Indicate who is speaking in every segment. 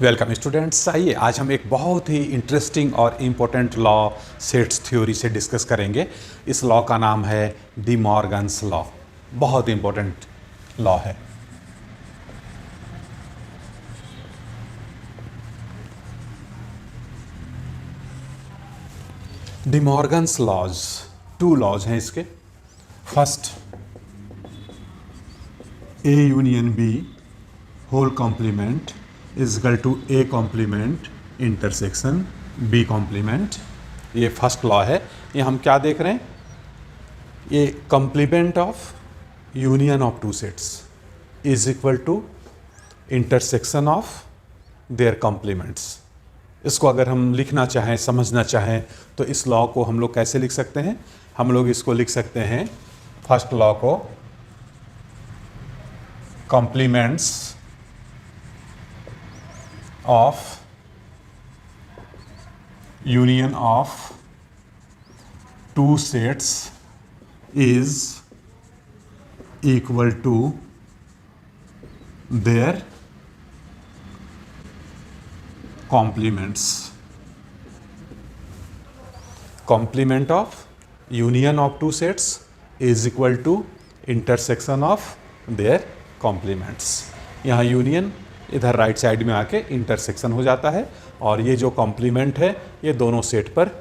Speaker 1: Welcome students. आइए आज हम एक बहुत ही इंटरेस्टिंग और इम्पोर्टेंट लॉ सेट्स थ्योरी से डिस्कस करेंगे। इस लॉ का नाम है डी मॉर्गन्स लॉ। बहुत इम्पोर्टेंट लॉ है। De Morgan's laws, two laws हैं इसके। First, A union B whole complement is equal to A complement intersection B complement. ये फर्स्ट लॉ है। ये हम क्या देख रहे हैं? ये complement of union of two sets is equal to intersection of there compliments. इसको अगर हम लिखना चाहें, समझना चाहें, तो इस लॉ को हम लोग कैसे लिख सकते हैं? हम लोग इसको लिख सकते हैं, फर्स्ट लॉ को complements of union of two sets is equal to their complements. Complement of union of two sets is equal to intersection of their complements. यहाँ यूनियन इधर राइट साइड में आके इंटरसेक्शन हो जाता है और ये जो कॉम्प्लीमेंट है ये दोनों सेट पर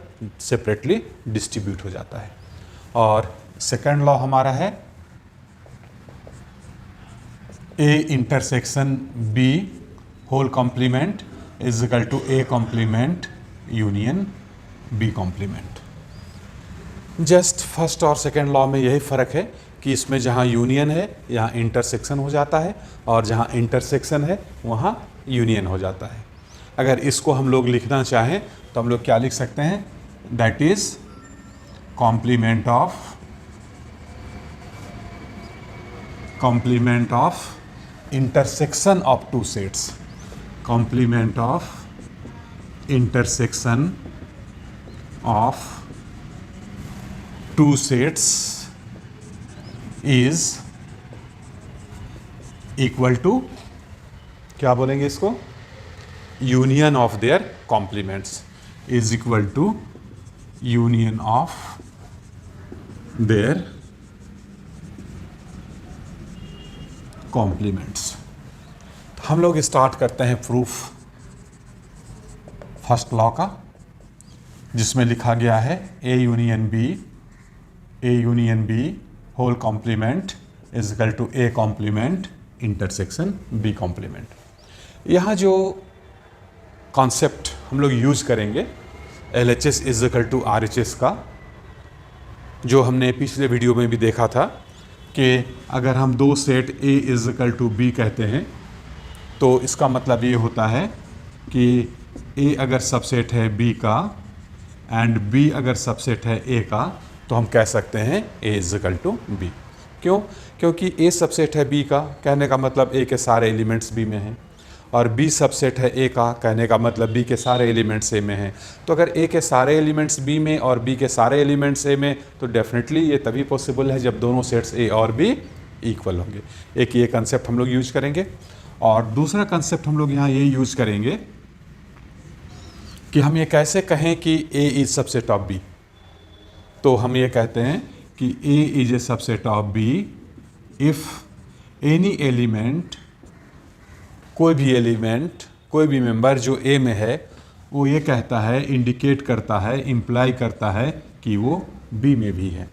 Speaker 1: सेपरेटली डिस्ट्रीब्यूट हो जाता है। और सेकेंड लॉ हमारा है A intersection B whole complement is equal to A complement union B complement. Just first और सेकेंड लॉ में यही फ़र्क है कि इसमें जहाँ यूनियन है यहाँ इंटरसेक्शन हो जाता है और जहाँ इंटरसेक्शन है वहाँ यूनियन हो जाता है। अगर इसको हम लोग लिखना चाहें तो हम लोग क्या लिख सकते हैं? That is complement of intersection of two sets. Complement of intersection of two sets is equal to, क्या बोलेंगे इसको? Union of their complements is equal to union of their complements। हम लोग स्टार्ट करते हैं प्रूफ फर्स्ट लॉ का, जिसमें लिखा गया है A union B whole complement is equal to A complement intersection B complement. यहाँ जो कॉन्सेप्ट हम लोग यूज करेंगे LHS is equal to RHS का, जो हमने पिछले वीडियो में भी देखा था कि अगर हम दो set A is equal to B कहते हैं तो इसका मतलब ये होता है कि A अगर सबसेट है B का एंड B अगर सबसेट है A का, तो हम कह सकते हैं A is equal to B। क्यों? क्योंकि A सबसेट है B का, कहने का मतलब A के सारे एलिमेंट्स B में हैं, और B सबसेट है A का, कहने का मतलब B के सारे एलिमेंट्स A में हैं। तो अगर A के सारे एलिमेंट्स B में और B के सारे एलिमेंट्स A में, तो डेफिनेटली ये तभी पॉसिबल है जब दोनों सेट्स A और B इक्वल होंगे। एक ये कंसेप्ट हम लोग यूज करेंगे। और दूसरा कंसेप्ट हम लोग यहाँ ये यूज करेंगे कि हम ये कैसे कहें कि A is subset of B। तो हम ये कहते हैं कि A is a subset of B if any element, कोई भी मेंबर जो A में है, वो ये कहता है, इंडिकेट करता है, इम्प्लाई करता है कि वो B में भी है,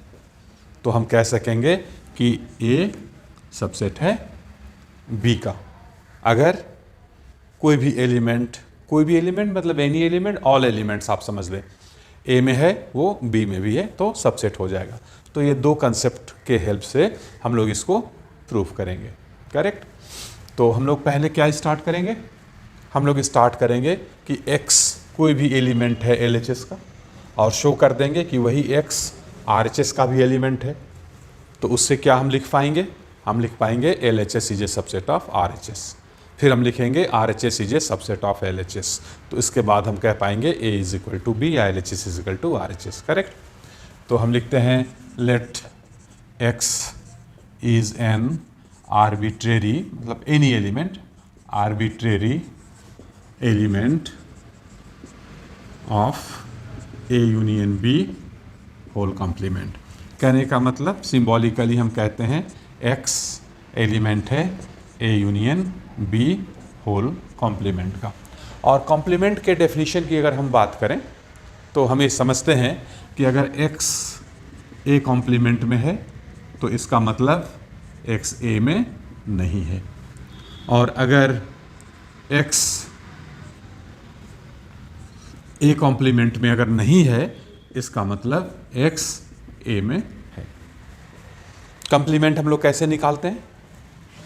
Speaker 1: तो हम कह सकेंगे कि A सबसेट है B का। अगर कोई भी एलिमेंट मतलब एनी एलिमेंट, ऑल एलिमेंट्स आप समझ लें, A में है वो B में भी है, तो सबसेट हो जाएगा। तो ये दो कंसेप्ट के हेल्प से हम लोग इसको प्रूफ करेंगे। करेक्ट? तो हम लोग पहले क्या स्टार्ट करेंगे? हम लोग स्टार्ट करेंगे कि X कोई भी एलिमेंट है LHS का, और शो कर देंगे कि वही X RHS का भी एलिमेंट है। तो उससे क्या हम लिख पाएंगे? हम लिख पाएंगे LHS is a subset of RHS। फिर हम लिखेंगे RHS is a subset of LHS। तो इसके बाद हम कह पाएंगे A is equal to B या LHS is equal to RHS। Correct? तो हम लिखते हैं let X is an arbitrary, मतलब any element, arbitrary element of A union B whole complement. कहने का मतलब सिंबॉलिकली हम कहते हैं x एलिमेंट है A union B whole complement का। और कॉम्प्लीमेंट के डेफिनेशन की अगर हम बात करें तो हम ये समझते हैं कि अगर x ए कॉम्प्लीमेंट में है तो इसका मतलब x ए में नहीं है, और अगर x ए कॉम्प्लीमेंट में अगर नहीं है इसका मतलब x ए में है। कॉम्प्लीमेंट हम लोग कैसे निकालते हैं?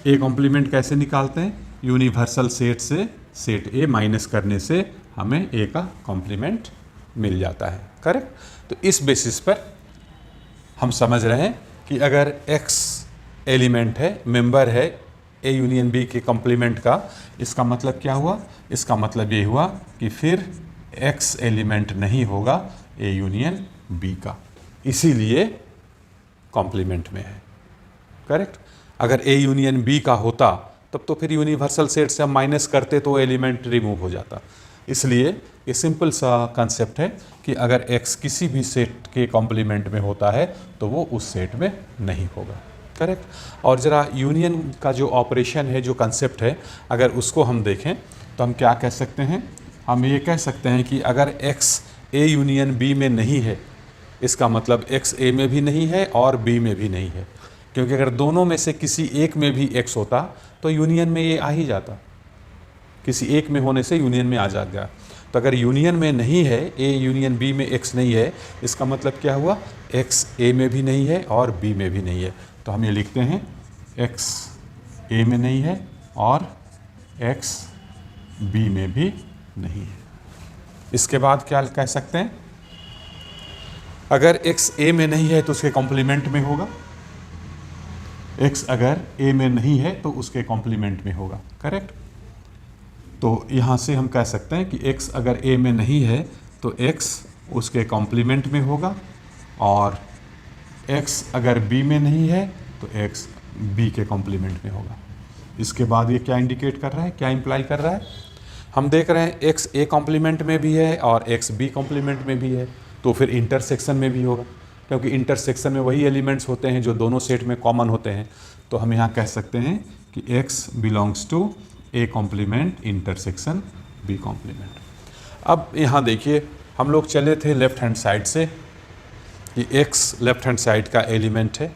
Speaker 1: ए कॉम्प्लीमेंट कैसे निकालते हैं? यूनिवर्सल सेट से सेट ए माइनस करने से हमें ए का कॉम्प्लीमेंट मिल जाता है, करेक्ट। तो इस बेसिस पर हम समझ रहे हैं कि अगर x एलिमेंट है, मेंबर है ए यूनियन बी के कॉम्प्लीमेंट का, इसका मतलब क्या हुआ? इसका मतलब ये हुआ कि फिर x एलिमेंट नहीं होगा ए यूनियन बी का, इसीलिए कॉम्प्लीमेंट में है, करेक्ट। अगर ए यूनियन बी का होता तब तो फिर यूनिवर्सल सेट से हम माइनस करते तो एलिमेंट रिमूव हो जाता। इसलिए ये सिंपल सा कंसेप्ट है कि अगर x किसी भी सेट के कॉम्प्लीमेंट में होता है तो वो उस सेट में नहीं होगा, करेक्ट। और ज़रा यूनियन का जो ऑपरेशन है, जो कंसेप्ट है, अगर उसको हम देखें तो हम क्या कह सकते हैं? हम ये कह सकते हैं कि अगर x ए यूनियन बी में नहीं है, इसका मतलब x ए में भी नहीं है और b में भी नहीं है, क्योंकि अगर दोनों में से किसी एक में भी x होता तो यूनियन में ये आ ही जाता, किसी एक में होने से यूनियन में आ जाएगा। तो अगर यूनियन में नहीं है, ए यूनियन बी में x नहीं है, इसका मतलब क्या हुआ? x ए में भी नहीं है और b में भी नहीं है। तो हम ये लिखते हैं x ए में नहीं है और x b में भी नहीं है। इसके बाद क्या कह सकते हैं? अगर x ए में नहीं है तो उसके कॉम्प्लीमेंट में होगा, x अगर ए में नहीं है तो उसके कॉम्प्लीमेंट में होगा, करेक्ट। तो यहाँ से हम कह सकते हैं कि x अगर ए में नहीं है तो x उसके कॉम्प्लीमेंट में होगा, और x अगर b में नहीं है तो x b के कॉम्प्लीमेंट में होगा। इसके बाद ये क्या इंडिकेट कर रहा है, क्या इम्प्लाई कर रहा है? हम देख रहे हैं x ए कॉम्प्लीमेंट में भी है और x b कॉम्प्लीमेंट में भी है, तो फिर इंटरसेक्शन में भी होगा, क्योंकि इंटरसेक्शन में वही एलिमेंट्स होते हैं जो दोनों सेट में कॉमन होते हैं। तो हम यहाँ कह सकते हैं कि x belongs to A complement intersection B complement. अब यहाँ देखिए, हम लोग चले थे लेफ्ट हैंड साइड से कि x लेफ्ट हैंड साइड का एलिमेंट है,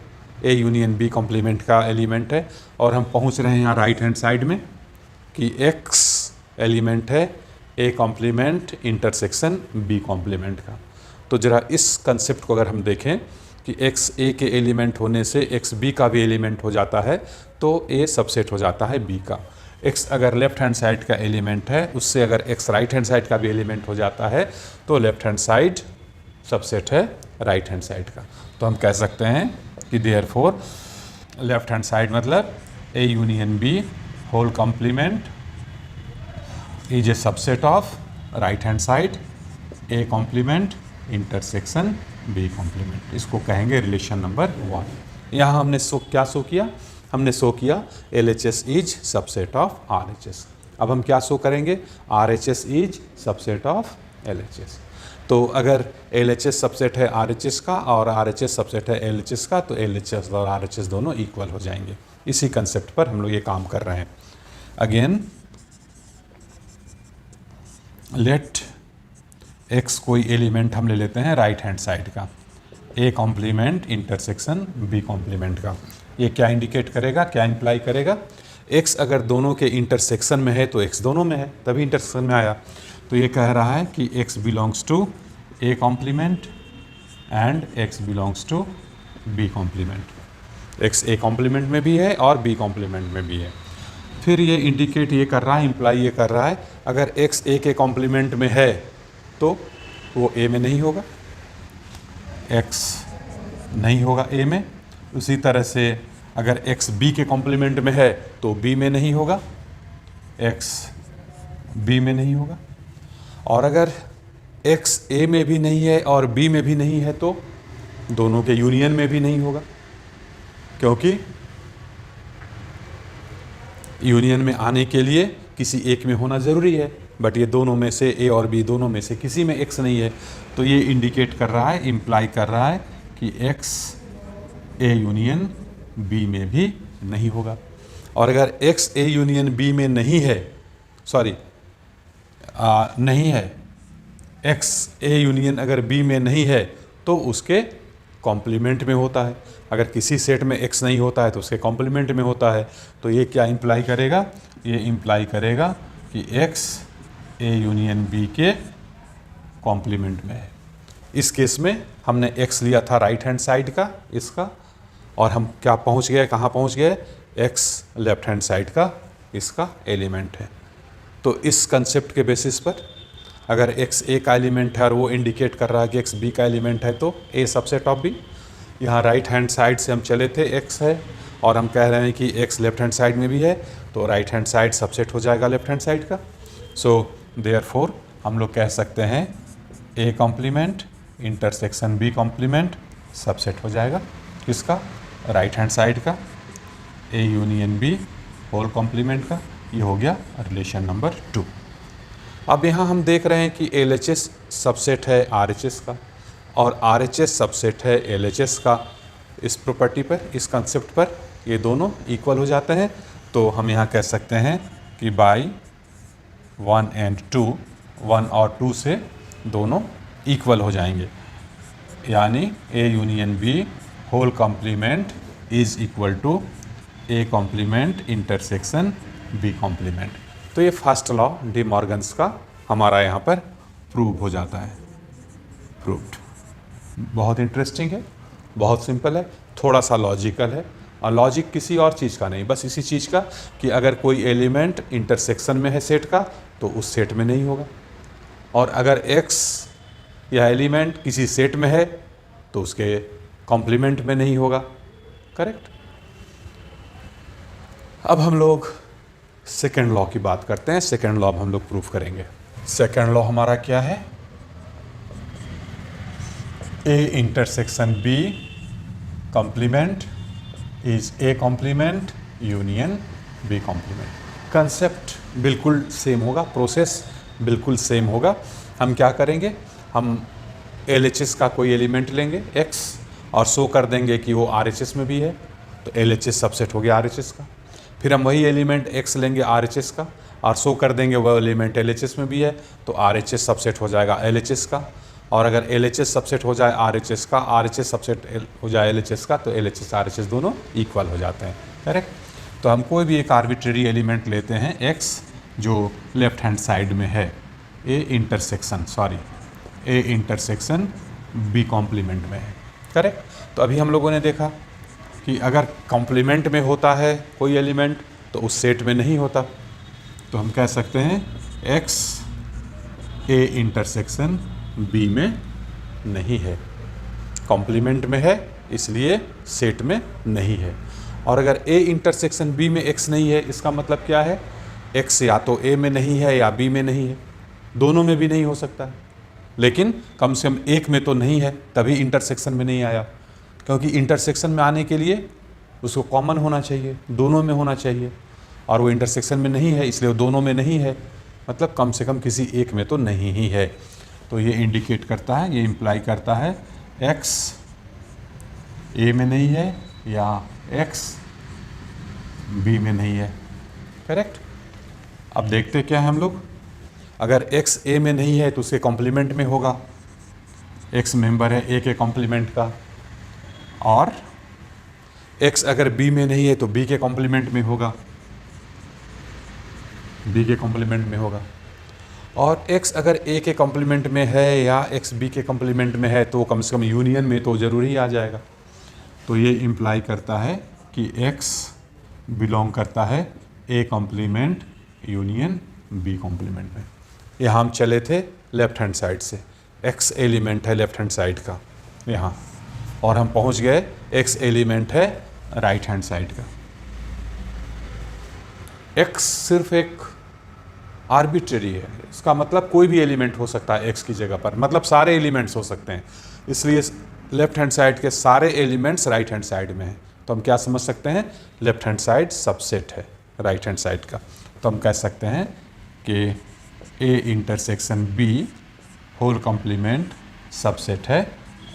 Speaker 1: ए यूनियन बी कॉम्प्लीमेंट का एलिमेंट है, और हम पहुँच रहे हैं यहाँ राइट हैंड साइड में कि x एलिमेंट है A complement intersection B complement का। तो ज़रा इस कंसेप्ट को अगर हम देखें कि x ए के एलिमेंट होने से x b का भी एलिमेंट हो जाता है, तो a सबसेट हो जाता है b का। x अगर लेफ्ट हैंड साइड का एलिमेंट है, उससे अगर x राइट हैंड साइड का भी एलिमेंट हो जाता है तो लेफ्ट हैंड साइड सबसेट है राइट हैंड साइड का। तो हम कह सकते हैं कि देयरफॉर लेफ्ट हैंड साइड मतलब a union b whole complement is a subset of right hand side a complement intersection B complement. इसको कहेंगे रिलेशन नंबर 1। यहाँ हमने क्या शो किया? हमने शो किया LHS is subset of RHS। अब हम क्या शो करेंगे? RHS is subset of LHS। तो अगर LHS सबसेट है RHS का और RHS सबसेट है LHS का, तो LHS और RHS दोनों इक्वल हो जाएंगे। इसी कंसेप्ट पर हम लोग ये काम कर रहे हैं। अगेन लेट x कोई एलिमेंट हम ले लेते हैं राइट हैंड साइड का, A complement intersection B complement का। ये क्या इंडिकेट करेगा, क्या इंप्लाई करेगा? x अगर दोनों के इंटरसेक्शन में है तो x दोनों में है, तभी इंटरसेक्शन में आया। तो ये कह रहा है कि x belongs to A complement and x belongs to B complement. x A complement में भी है और b कॉम्प्लीमेंट में भी है। फिर ये इंडिकेट ये कर रहा है, इंप्लाई ये कर रहा है, अगर x ए के कॉम्प्लीमेंट में है तो वो ए में नहीं होगा, x नहीं होगा ए में। उसी तरह से अगर x b के कॉम्प्लीमेंट में है तो b में नहीं होगा, x b में नहीं होगा। और अगर x a में भी नहीं है और b में भी नहीं है तो दोनों के यूनियन में भी नहीं होगा, क्योंकि यूनियन में आने के लिए किसी एक में होना ज़रूरी है। बट ये दोनों में से ए और बी दोनों में से किसी में एक्स नहीं है, तो ये इंडिकेट कर रहा है, इम्प्लाई कर रहा है कि एक्स ए यूनियन बी में भी नहीं होगा। और अगर एक्स ए यूनियन बी में नहीं है, सॉरी नहीं है, एक्स ए यूनियन अगर बी में नहीं है तो उसके कॉम्प्लीमेंट में होता है। अगर किसी सेट में एक्स नहीं होता है तो उसके कॉम्प्लीमेंट में होता है। तो ये क्या इम्प्लाई करेगा? ये इम्प्लाई करेगा कि एक्स ए यूनियन बी के कॉम्प्लीमेंट में है। इस केस में हमने एक्स लिया था राइट हैंड साइड का इसका, और हम क्या पहुंच गए, कहाँ पहुंच गए? एक्स लेफ्ट हैंड साइड का इसका एलिमेंट है। तो इस कंसेप्ट के बेसिस पर अगर एक्स ए का एलिमेंट है और वो इंडिकेट कर रहा है कि एक्स बी का एलिमेंट है तो ए सबसेट ऑफ बी। यहाँ राइट हैंड साइड से हम चले थे, एक्स है और हम कह रहे हैं कि एक्स लेफ्ट हैंड साइड में भी है, तो राइट हैंड साइड सबसेट हो जाएगा लेफ्ट हैंड साइड का। सो देयरफॉर हम लोग कह सकते हैं A complement intersection B complement subset हो जाएगा किसका? राइट हैंड साइड का, A union B whole complement का। ये हो गया रिलेशन नंबर 2। अब यहाँ हम देख रहे हैं कि LHS सबसेट है RHS का और RHS सबसेट है LHS का। इस प्रॉपर्टी पर, इस कंसेप्ट पर ये दोनों इक्वल हो जाते हैं। तो हम यहाँ कह सकते हैं कि बाई 1 and 2, 1 और 2 से दोनों इक्वल हो जाएंगे, यानी A union B whole complement is equal to A complement intersection B complement. तो ये फर्स्ट लॉ डी मॉर्गन्स का हमारा यहाँ पर प्रूव हो जाता है, प्रूव्ड। बहुत इंटरेस्टिंग है, बहुत सिंपल है, थोड़ा सा लॉजिकल है। और लॉजिक किसी और चीज़ का नहीं, बस इसी चीज़ का कि अगर कोई एलिमेंट इंटरसेक्शन में है सेट का तो उस सेट में नहीं होगा, और अगर एक्स या एलिमेंट किसी सेट में है तो उसके कॉम्प्लीमेंट में नहीं होगा। करेक्ट। अब हम लोग सेकेंड लॉ की बात करते हैं। सेकेंड लॉ हम लोग प्रूफ करेंगे। सेकेंड लॉ हमारा क्या है? A intersection B complement is A complement union B complement. Concept बिल्कुल सेम होगा, प्रोसेस बिल्कुल सेम होगा। हम क्या करेंगे? हम LHS का कोई एलिमेंट लेंगे x और शो कर देंगे कि वो RHS में भी है, तो LHS सबसेट हो गया RHS का। फिर हम वही एलिमेंट x लेंगे RHS का और शो कर देंगे वह एलिमेंट LHS में भी है, तो RHS सबसेट हो जाएगा LHS का। और अगर LHS सबसेट हो जाए RHS का, RHS सबसेट हो जाए LHS का, तो LHS RHS दोनों इक्वल हो जाते हैं। करेक्ट। तो हम कोई भी एक आर्बिट्रेरी एलिमेंट लेते हैं x जो लेफ्ट हैंड साइड में है, ए इंटरसेक्शन बी कॉम्प्लीमेंट में है। करेक्ट। तो अभी हम लोगों ने देखा कि अगर कॉम्प्लीमेंट में होता है कोई एलिमेंट तो उस सेट में नहीं होता, तो हम कह सकते हैं x ए इंटरसेक्शन बी में नहीं है, कॉम्प्लीमेंट में है इसलिए सेट में नहीं है। और अगर ए इंटरसेक्शन बी में x नहीं है, इसका मतलब क्या है? x या तो a में नहीं है या b में नहीं है, दोनों में भी नहीं हो सकता है, लेकिन कम से कम एक में तो नहीं है, तभी इंटरसेक्शन में नहीं आया। क्योंकि इंटरसेक्शन में आने के लिए उसको कॉमन होना चाहिए, दोनों में होना चाहिए, और वो इंटरसेक्शन में नहीं है इसलिए वो दोनों में नहीं है, मतलब कम से कम किसी एक में तो नहीं ही है। तो ये इंडिकेट करता है, ये इम्प्लाई करता है x a में नहीं है या x b में नहीं है। करेक्ट। अब देखते क्या है हम लोग। अगर x a में नहीं है तो उसके कॉम्प्लीमेंट में होगा, x मेंबर है a के कॉम्प्लीमेंट का, और x अगर b में नहीं है तो b के कॉम्प्लीमेंट में होगा, b के कॉम्प्लीमेंट में होगा। और x अगर a के कॉम्प्लीमेंट में है या x b के कॉम्प्लीमेंट में है तो कम से कम यूनियन में तो ज़रूर ही आ जाएगा। तो ये इम्प्लाई करता है कि x बिलोंग करता है a complement union b complement में। यहाँ हम चले थे लेफ्ट हैंड साइड से, x एलिमेंट है लेफ्ट हैंड साइड का यहाँ, और हम पहुँच गए x एलिमेंट है राइट हैंड साइड का। x सिर्फ एक आर्बिट्रेरी है, इसका मतलब कोई भी एलिमेंट हो सकता है x की जगह पर, मतलब सारे एलिमेंट्स हो सकते हैं, इसलिए लेफ्ट हैंड साइड के सारे एलिमेंट्स राइट हैंड साइड में हैं। तो हम क्या समझ सकते हैं? लेफ्ट हैंड साइड सबसेट है राइट हैंड साइड का। तो हम कह सकते हैं कि A intersection B whole complement subset है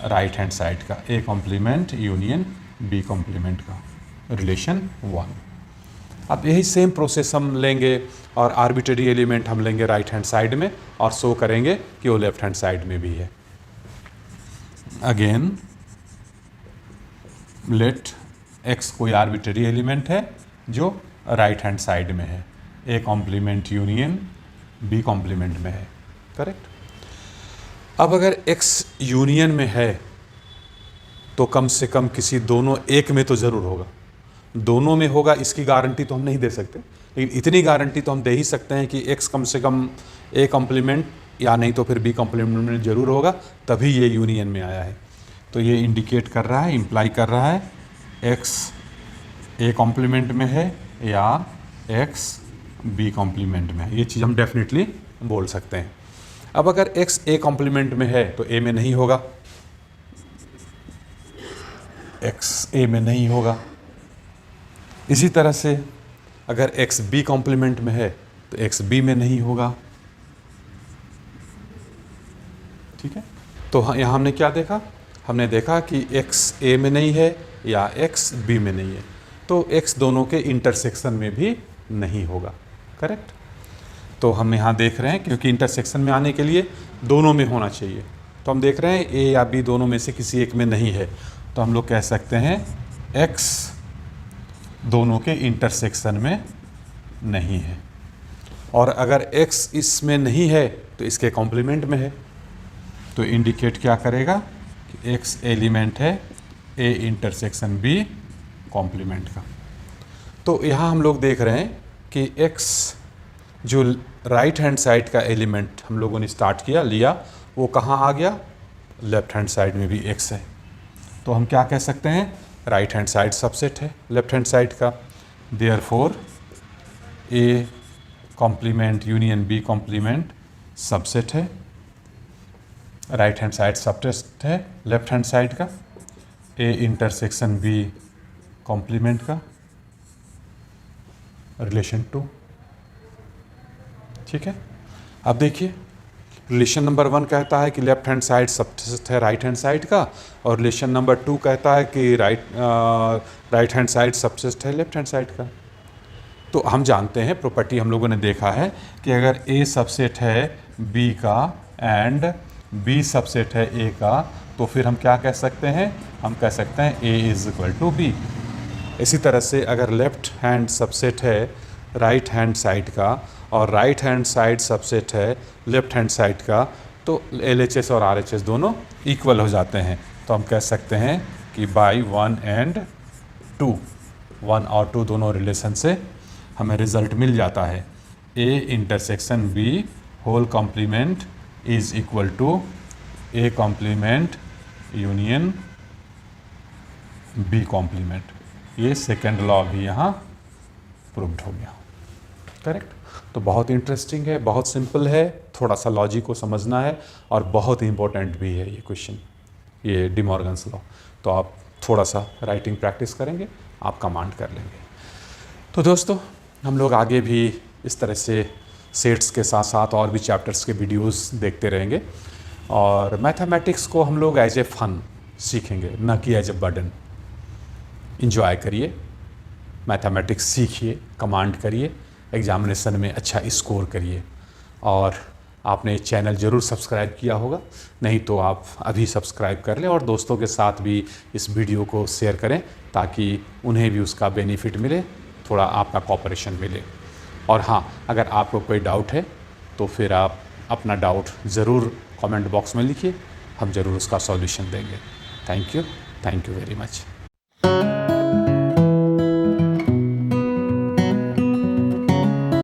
Speaker 1: राइट हैंड साइड का, A complement union B complement का रिलेशन 1। अब यही सेम प्रोसेस हम लेंगे और आर्बिट्रेरी एलिमेंट हम लेंगे राइट हैंड साइड में और शो करेंगे कि वो लेफ्ट हैंड साइड में भी है। अगेन लेट एक्स कोई आर्बिट्रेरी एलिमेंट है जो राइट हैंड साइड में है, A complement union B complement में है, करेक्ट। अब अगर एक्स यूनियन में है तो कम से कम किसी दोनों एक में तो ज़रूर होगा। दोनों में होगा इसकी गारंटी तो हम नहीं दे सकते, लेकिन इतनी गारंटी तो हम दे ही सकते हैं कि एक्स कम से कम ए कॉम्प्लीमेंट या नहीं तो फिर बी कॉम्प्लीमेंट में ज़रूर होगा, तभी ये यूनियन में आया है। तो ये इंडिकेट कर रहा है, इम्प्लाई कर रहा है एक्स ए कॉम्प्लीमेंट में है या एक्स बी कॉम्प्लीमेंट में है। ये चीज़ हम डेफिनेटली बोल सकते हैं। अब अगर एक्स ए कॉम्प्लीमेंट में है तो ए में नहीं होगा, एक्स ए में नहीं होगा। इसी तरह से अगर एक्स बी कॉम्प्लीमेंट में है तो एक्स बी में नहीं होगा, ठीक है। तो यहाँ हमने क्या देखा, हमने देखा कि एक्स ए में नहीं है या एक्स बी में नहीं है, तो एक्स दोनों के इंटरसेक्शन में भी नहीं होगा, करेक्ट। तो हम यहाँ देख रहे हैं क्योंकि इंटरसेक्शन में आने के लिए दोनों में होना चाहिए, तो हम देख रहे हैं ए या बी दोनों में से किसी एक में नहीं है, तो हम लोग कह सकते हैं एक्स दोनों के इंटरसेक्शन में नहीं है। और अगर एक्स इसमें नहीं है तो इसके कॉम्प्लीमेंट में है, तो इंडिकेट क्या करेगा कि एक्स एलिमेंट है ए इंटरसेक्शन बी कॉम्प्लीमेंट का। तो यहाँ हम लोग देख रहे हैं कि एक्स जो राइट हैंड साइड का एलिमेंट हम लोगों ने स्टार्ट किया लिया, वो कहाँ आ गया, लेफ्ट हैंड साइड में भी एक्स है। तो हम क्या कह सकते हैं, राइट हैंड साइड सबसेट है लेफ्ट हैंड साइड का, therefore A complement union B complement subset है, राइट हैंड साइड सबसेट है लेफ्ट हैंड साइड का, ए इंटरसेक्शन बी कॉम्प्लीमेंट का रिलेशन 2, ठीक है। अब देखिए रिलेशन नंबर 1 कहता है कि लेफ्ट हैंड साइड सबसेट है राइट हैंड साइड का, और रिलेशन नंबर 2 कहता है कि राइट हैंड साइड सबसेट है लेफ्ट हैंड साइड का। तो हम जानते हैं, प्रॉपर्टी हम लोगों ने देखा है कि अगर ए सबसेट है बी का एंड बी सबसेट है ए का, तो फिर हम क्या कह सकते हैं, हम कह सकते हैं ए इज इक्वल टू बी। इसी तरह से अगर लेफ्ट हैंड सबसेट है राइट हैंड साइड का और राइट हैंड साइड सबसेट है लेफ्ट हैंड साइड का, तो LHS और RHS दोनों इक्वल हो जाते हैं। तो हम कह सकते हैं कि बाय 1 एंड 2, 1 और 2 दोनों रिलेशन से हमें रिजल्ट मिल जाता है, A intersection B whole complement is equal to A complement union B complement. ये सेकेंड लॉ भी यहाँ प्रूव्ड हो गया, करेक्ट। तो बहुत इंटरेस्टिंग है, बहुत सिंपल है, थोड़ा सा लॉजिक को समझना है और बहुत इंपॉर्टेंट भी है ये क्वेश्चन, ये डी मॉर्गन्स लॉ। तो आप थोड़ा सा राइटिंग प्रैक्टिस करेंगे, आप कमांड कर लेंगे। तो दोस्तों हम लोग आगे भी इस तरह से सेट्स के साथ साथ और भी चैप्टर्स के वीडियोस देखते रहेंगे, और मैथमेटिक्स को हम लोग एज ए फन सीखेंगे, ना कि एज ए बर्डन। इंजॉय करिए, मैथमेटिक्स सीखिए, कमांड करिए, एग्जामिनेशन में अच्छा स्कोर करिए। और आपने चैनल ज़रूर सब्सक्राइब किया होगा, नहीं तो आप अभी सब्सक्राइब कर लें और दोस्तों के साथ भी इस वीडियो को शेयर करें ताकि उन्हें भी उसका बेनिफिट मिले, थोड़ा आपका कोऑपरेशन मिले। और हाँ, अगर आपको कोई डाउट है तो फिर आप अपना डाउट ज़रूर कमेंट बॉक्स में लिखिए, हम ज़रूर उसका सॉल्यूशन देंगे। Thank you very much.